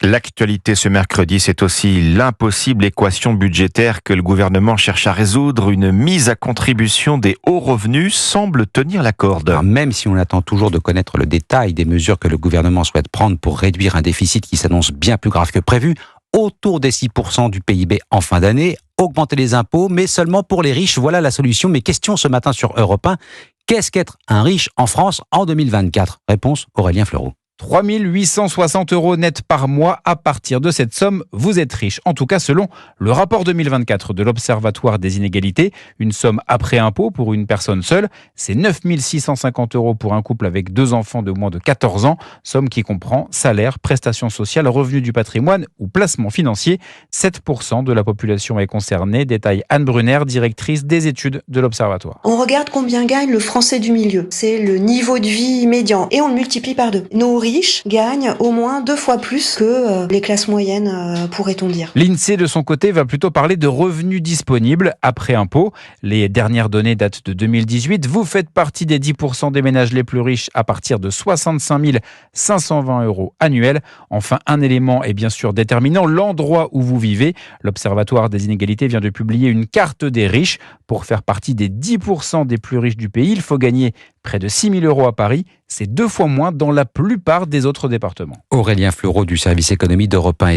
L'actualité ce mercredi, c'est aussi l'impossible équation budgétaire que le gouvernement cherche à résoudre. Une mise à contribution des hauts revenus semble tenir la corde. Alors, même si on attend toujours de connaître le détail des mesures que le gouvernement souhaite prendre pour réduire un déficit qui s'annonce bien plus grave que prévu, autour des 6% du PIB en fin d'année, augmenter les impôts, mais seulement pour les riches, voilà la solution. Mais question ce matin sur Europe 1, qu'est-ce qu'être un riche en France en 2024 ? Réponse Aurélien Fleureau. 3 860 € net par mois. À partir de cette somme, vous êtes riche. En tout cas, selon le rapport 2024 de l'Observatoire des inégalités, une somme après impôt pour une personne seule, c'est 9 650 € pour un couple avec 2 enfants de moins de 14 ans. Somme qui comprend salaire, prestations sociales, revenus du patrimoine ou placement financier. 7% de la population est concernée, détaille Anne Brunner, directrice des études de l'Observatoire. On regarde combien gagne le Français du milieu. C'est le niveau de vie médian et on le multiplie par 2. Nos riches gagnent au moins 2 fois plus que les classes moyennes, pourrait-on dire. L'INSEE, de son côté, va plutôt parler de revenus disponibles après impôt. Les dernières données datent de 2018. Vous faites partie des 10% des ménages les plus riches à partir de 65 520 € annuels. Enfin, un élément est bien sûr déterminant, l'endroit où vous vivez. L'Observatoire des inégalités vient de publier une carte des riches. Pour faire partie des 10% des plus riches du pays, il faut gagner près de 6 000 € à Paris. C'est 2 fois moins dans la plupart des autres départements. Aurélien Fleureau du service économie d'Europe 1.